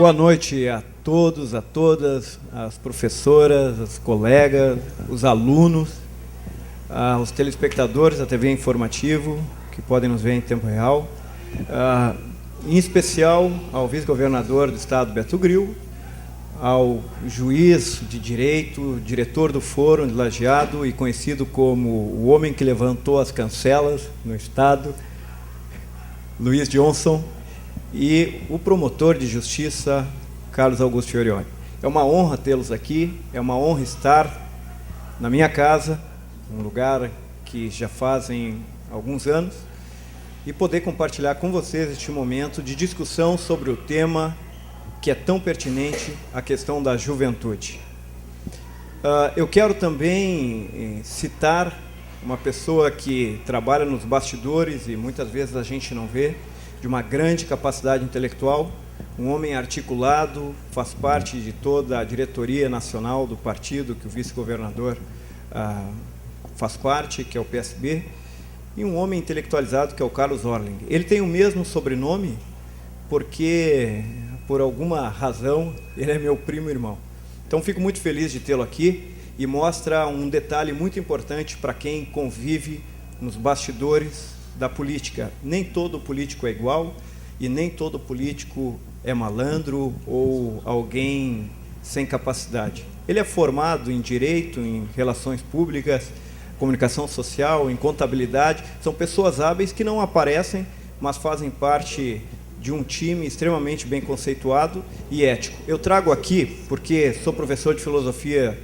Boa noite a todos, a todas, as professoras, as colegas, os alunos, aos telespectadores da TV Informativo, que podem nos ver em tempo real, em especial ao vice-governador do estado, Beto Gril, ao juiz de direito, diretor do Fórum de Lajeado e conhecido como o homem que levantou as cancelas no estado, Luiz Johnson, e o promotor de justiça, Carlos Augusto Fiorioni. É uma honra tê-los aqui, é uma honra estar na minha casa, um lugar que já fazem alguns anos, e poder compartilhar com vocês este momento de discussão sobre o tema que é tão pertinente, a questão da juventude. Eu quero também citar uma pessoa que trabalha nos bastidores e muitas vezes a gente não vê, de uma grande capacidade intelectual, um homem articulado, faz parte de toda a diretoria nacional do partido que o vice-governador faz parte, que é o PSB, e um homem intelectualizado, que é o Carlos Orling. Ele tem o mesmo sobrenome porque, por alguma razão, ele é meu primo-irmão. Então, fico muito feliz de tê-lo aqui e mostra um detalhe muito importante para quem convive nos bastidores da política. Nem todo político é igual e nem todo político é malandro ou alguém sem capacidade. Ele é formado em Direito, em Relações Públicas, Comunicação Social, em Contabilidade. São pessoas hábeis que não aparecem, mas fazem parte de um time extremamente bem conceituado e ético. Eu trago aqui, porque sou professor de filosofia,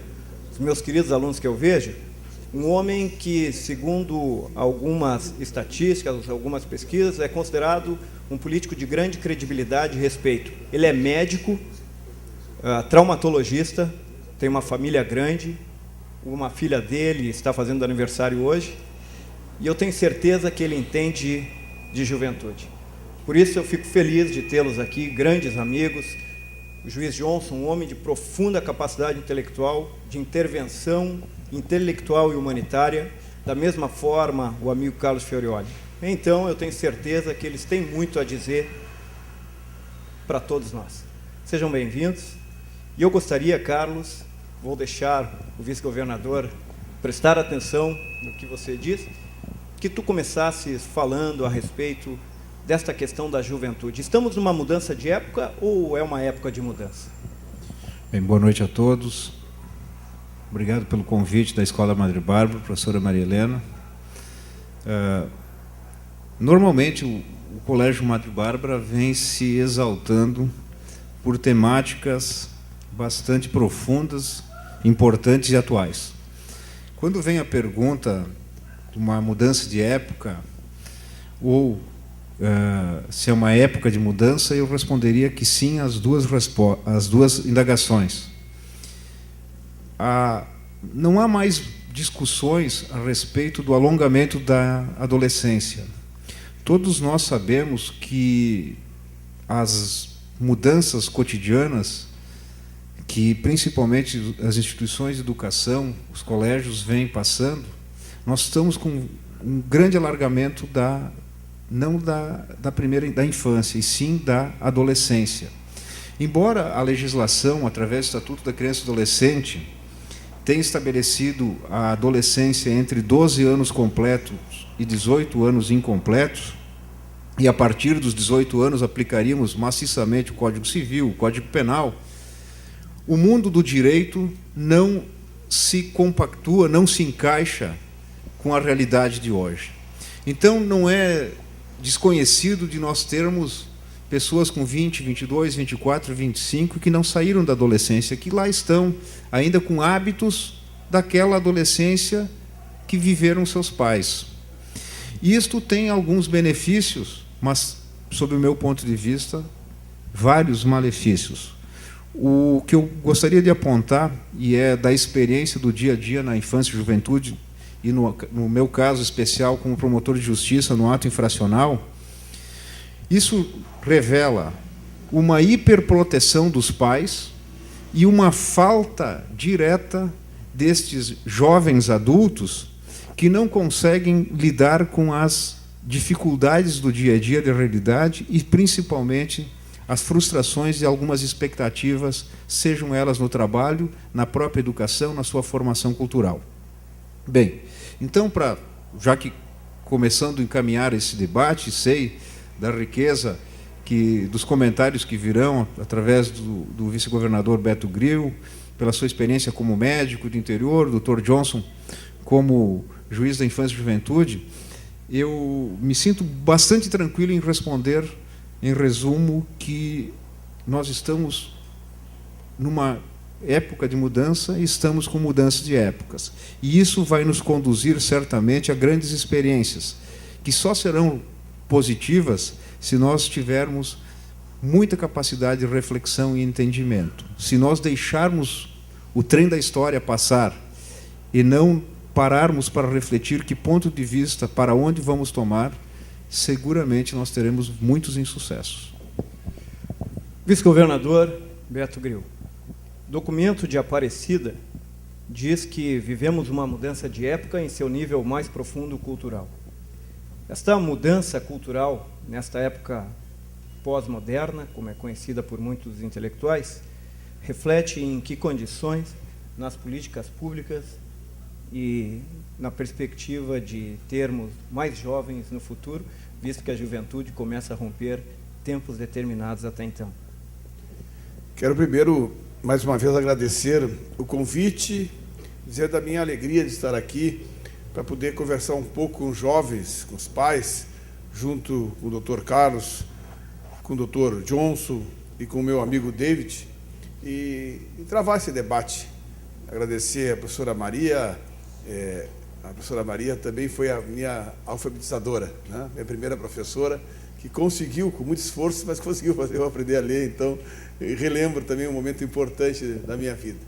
os meus queridos alunos que eu vejo, um homem que, segundo algumas estatísticas, algumas pesquisas, é considerado um político de grande credibilidade e respeito. Ele é médico, traumatologista, tem uma família grande, uma filha dele está fazendo aniversário hoje, e eu tenho certeza que ele entende de juventude. Por isso eu fico feliz de tê-los aqui, grandes amigos. O juiz Johnson, um homem de profunda capacidade intelectual, de intervenção intelectual e humanitária, da mesma forma o amigo Carlos Fiorioni. Então, eu tenho certeza que eles têm muito a dizer para todos nós. Sejam bem-vindos. E eu gostaria, Carlos, vou deixar o vice-governador prestar atenção no que você disse, que tu começasses falando a respeito desta questão da juventude. Estamos numa mudança de época ou é uma época de mudança? Bem, boa noite a todos. Obrigado pelo convite da Escola Madre Bárbara, professora Maria Helena. Normalmente, o Colégio Madre Bárbara vem se exaltando por temáticas bastante profundas, importantes e atuais. Quando vem a pergunta de uma mudança de época, ou se é uma época de mudança, eu responderia que sim às duas indagações. Não há mais discussões a respeito do alongamento da adolescência. Todos nós sabemos que as mudanças cotidianas, que principalmente as instituições de educação, os colégios vêm passando, nós estamos com um grande alargamento não da infância, e sim da adolescência. Embora a legislação, através do Estatuto da Criança e do Adolescente, tenha estabelecido a adolescência entre 12 anos completos e 18 anos incompletos, e a partir dos 18 anos aplicaríamos maciçamente o Código Civil, o Código Penal, o mundo do direito não se compactua, não se encaixa com a realidade de hoje. Então, não é desconhecido de nós termos pessoas com 20, 22, 24, 25 que não saíram da adolescência, que lá estão ainda com hábitos daquela adolescência que viveram seus pais. Isto tem alguns benefícios, mas, sob o meu ponto de vista, vários malefícios. O que eu gostaria de apontar, e é da experiência do dia a dia na infância e juventude, e no meu caso especial como promotor de justiça no ato infracional, isso revela uma hiperproteção dos pais e uma falta direta destes jovens adultos que não conseguem lidar com as dificuldades do dia a dia da realidade e, principalmente, as frustrações e algumas expectativas, sejam elas no trabalho, na própria educação, na sua formação cultural. Bem, então, já que começando a encaminhar esse debate, sei da riqueza dos comentários que virão através do vice-governador Beto Grill, pela sua experiência como médico do interior, Dr. Johnson como juiz da infância e juventude, eu me sinto bastante tranquilo em responder, em resumo, que nós estamos numa época de mudança e estamos com mudança de épocas. E isso vai nos conduzir, certamente, a grandes experiências, que só serão positivas se nós tivermos muita capacidade de reflexão e entendimento. Se nós deixarmos o trem da história passar e não pararmos para refletir que ponto de vista, para onde vamos tomar, seguramente nós teremos muitos insucessos. Vice-governador Beto Grill, documento de Aparecida diz que vivemos uma mudança de época em seu nível mais profundo cultural. Esta mudança cultural, nesta época pós-moderna, como é conhecida por muitos intelectuais, reflete em que condições nas políticas públicas e na perspectiva de termos mais jovens no futuro, visto que a juventude começa a romper tempos determinados até então. Quero primeiro, mais uma vez, agradecer o convite, dizer da minha alegria de estar aqui para poder conversar um pouco com os jovens, com os pais, junto com o Dr. Carlos, com o Dr. Johnson e com o meu amigo David, e travar esse debate. Agradecer a professora Maria. A professora Maria também foi a minha alfabetizadora, né? Minha primeira professora, que conseguiu, com muito esforço, mas conseguiu fazer eu aprender a ler. Então, eu relembro também um momento importante da minha vida.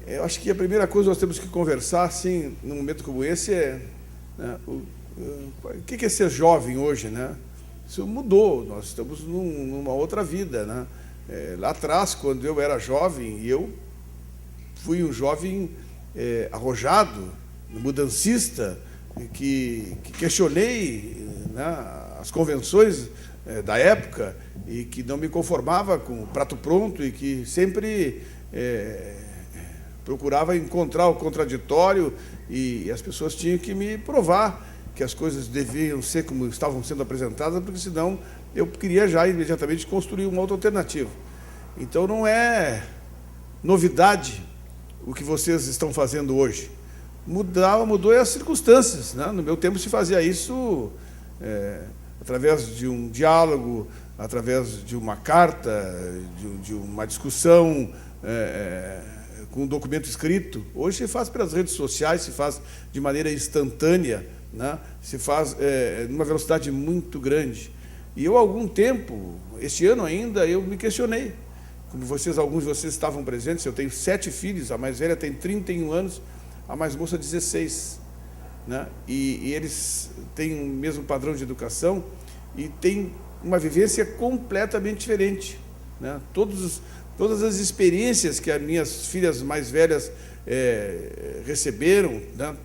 Eu acho que a primeira coisa que nós temos que conversar, assim, num momento como esse, né, o que é ser jovem hoje, né? Isso mudou, nós estamos numa outra vida, né? Lá atrás, quando eu era jovem, e eu fui um jovem arrojado, mudancista, que questionei, né, as convenções da época e que não me conformava com o prato pronto e que sempre procurava encontrar o contraditório, e as pessoas tinham que me provar que as coisas deviam ser como estavam sendo apresentadas, porque senão eu queria já imediatamente construir uma outra alternativa. Então não é novidade o que vocês estão fazendo hoje. Mudou as circunstâncias, né? No meu tempo se fazia isso através de um diálogo, através de uma carta, de uma discussão, com um documento escrito. Hoje se faz pelas redes sociais, se faz de maneira instantânea, né? Se faz numa velocidade muito grande. E eu, há algum tempo, este ano ainda, eu me questionei. Como alguns de vocês estavam presentes, eu tenho 7 filhos, a mais velha tem 31 anos, a mais moça 16. Né? E eles têm o mesmo padrão de educação e têm uma vivência completamente diferente. Né? Todas as experiências que as minhas filhas mais velhas receberam, né,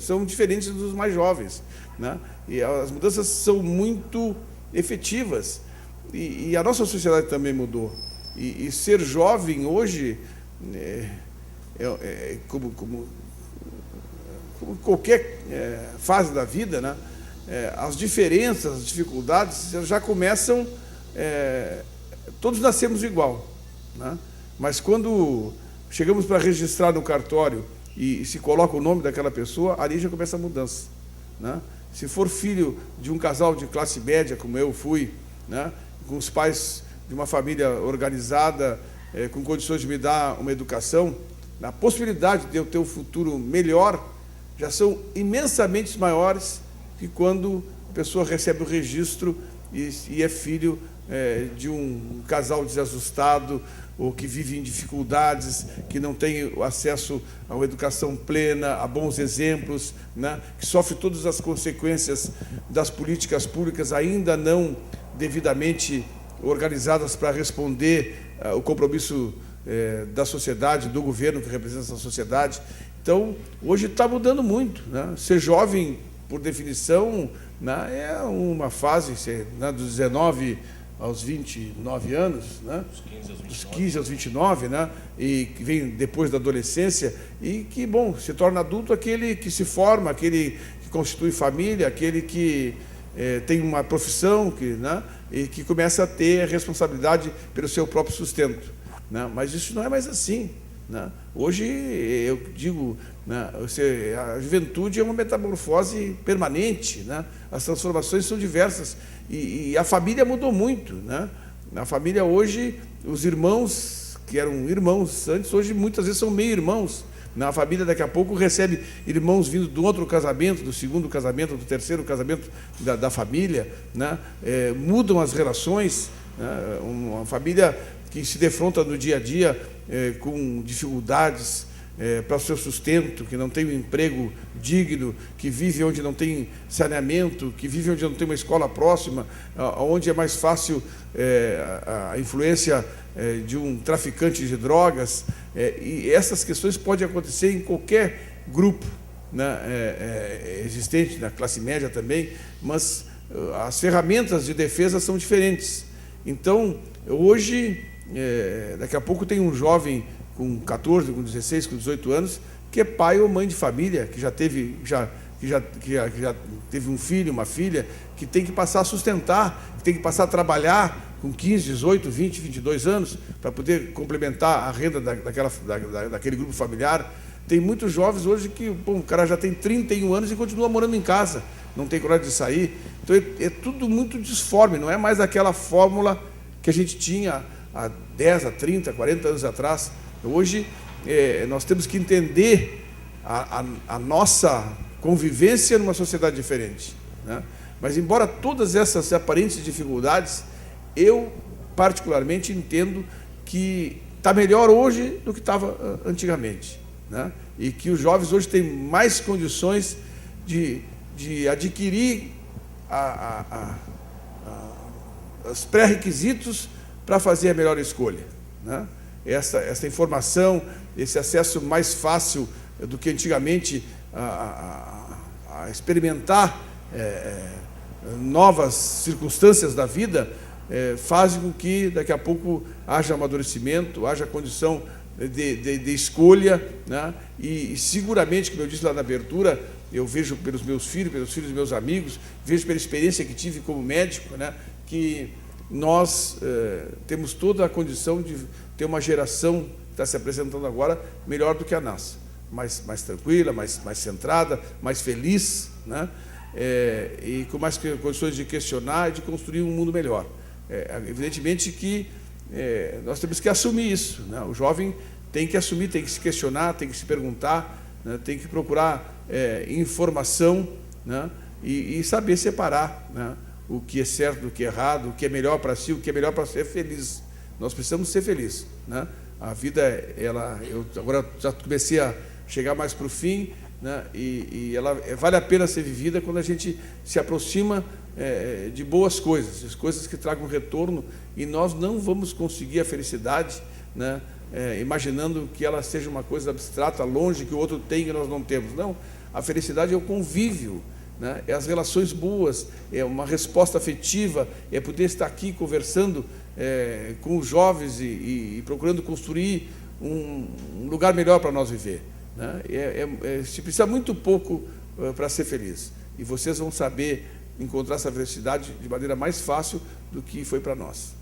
são diferentes dos mais jovens. Né? E as mudanças são muito efetivas. E a nossa sociedade também mudou. E ser jovem hoje, como qualquer fase da vida, né, as diferenças, as dificuldades já começam. Todos nascemos igual, né? Mas quando chegamos para registrar no cartório e se coloca o nome daquela pessoa, ali já começa a mudança, né? Se for filho de um casal de classe média, como eu fui, né, com os pais de uma família organizada, com condições de me dar uma educação, a possibilidade de eu ter um futuro melhor já são imensamente maiores que quando a pessoa recebe o registro e é filho de um casal desajustado, ou que vive em dificuldades, que não tem acesso a uma educação plena, a bons exemplos, né, que sofre todas as consequências das políticas públicas ainda não devidamente organizadas para responder o compromisso da sociedade, do governo que representa essa sociedade. Então, hoje está mudando muito, né? Ser jovem, por definição, né, é uma fase, né, dos 19 aos 29 anos, né? Dos 15 aos 29, né? E que vem depois da adolescência, e que, bom, se torna adulto aquele que se forma, aquele que constitui família, aquele que tem uma profissão, né? E que começa a ter responsabilidade pelo seu próprio sustento, né? Mas isso não é mais assim, né? Hoje, eu digo, né, a juventude é uma metamorfose permanente, né? As transformações são diversas e a família mudou muito, né? Na família hoje, os irmãos que eram irmãos antes, hoje muitas vezes são meio-irmãos. Na família, daqui a pouco, recebe irmãos vindo do outro casamento, do segundo casamento, do terceiro casamento da família, né? Mudam as relações, né? Uma família que se defronta no dia a dia com dificuldades para o seu sustento, que não tem um emprego digno, que vive onde não tem saneamento, que vive onde não tem uma escola próxima, onde é mais fácil a influência de um traficante de drogas, e essas questões podem acontecer em qualquer grupo, né, existente, na classe média também, mas as ferramentas de defesa são diferentes. Então, hoje, daqui a pouco tem um jovem com 14, com 16, com 18 anos, que é pai ou mãe de família, que já teve um filho, uma filha, que tem que passar a sustentar, que tem que passar a trabalhar com 15, 18, 20, 22 anos, para poder complementar a renda daquele grupo familiar. Tem muitos jovens hoje que, bom, o cara já tem 31 anos e continua morando em casa, não tem coragem de sair. Então, é tudo muito disforme, não é mais aquela fórmula que a gente tinha há 10, há 30, 40 anos atrás. Hoje, nós temos que entender a nossa convivência numa sociedade diferente, né? Mas, embora todas essas aparentes dificuldades, eu, particularmente, entendo que está melhor hoje do que estava antigamente, né? E que os jovens hoje têm mais condições de adquirir os pré-requisitos para fazer a melhor escolha, né? Essa informação, esse acesso mais fácil do que antigamente a experimentar novas circunstâncias da vida, fazem com que daqui a pouco haja amadurecimento, haja condição de escolha, né? E seguramente, como eu disse lá na abertura, eu vejo pelos meus filhos, pelos filhos dos meus amigos, vejo pela experiência que tive como médico, né, que nós temos toda a condição de ter uma geração que está se apresentando agora melhor do que a nossa, mais tranquila, mais centrada, mais feliz, né? E com mais condições de questionar e de construir um mundo melhor. Evidentemente que nós temos que assumir isso, né? O jovem tem que assumir, tem que se questionar, tem que se perguntar, né? Tem que procurar informação, né? E saber separar, né, o que é certo do que é errado, o que é melhor para si, o que é melhor para ser feliz. Nós precisamos ser felizes, né? A vida, eu agora já comecei a chegar mais para o fim, né? E ela vale a pena ser vivida quando a gente se aproxima de boas coisas, as coisas que tragam retorno, e nós não vamos conseguir a felicidade, né, imaginando que ela seja uma coisa abstrata, longe, que o outro tem e nós não temos. Não, a felicidade é o convívio, né? É as relações boas, é uma resposta afetiva, é poder estar aqui conversando com os jovens e procurando construir um lugar melhor para nós viver, né? Se precisa muito pouco para ser feliz, e vocês vão saber encontrar essa felicidade de maneira mais fácil do que foi para nós.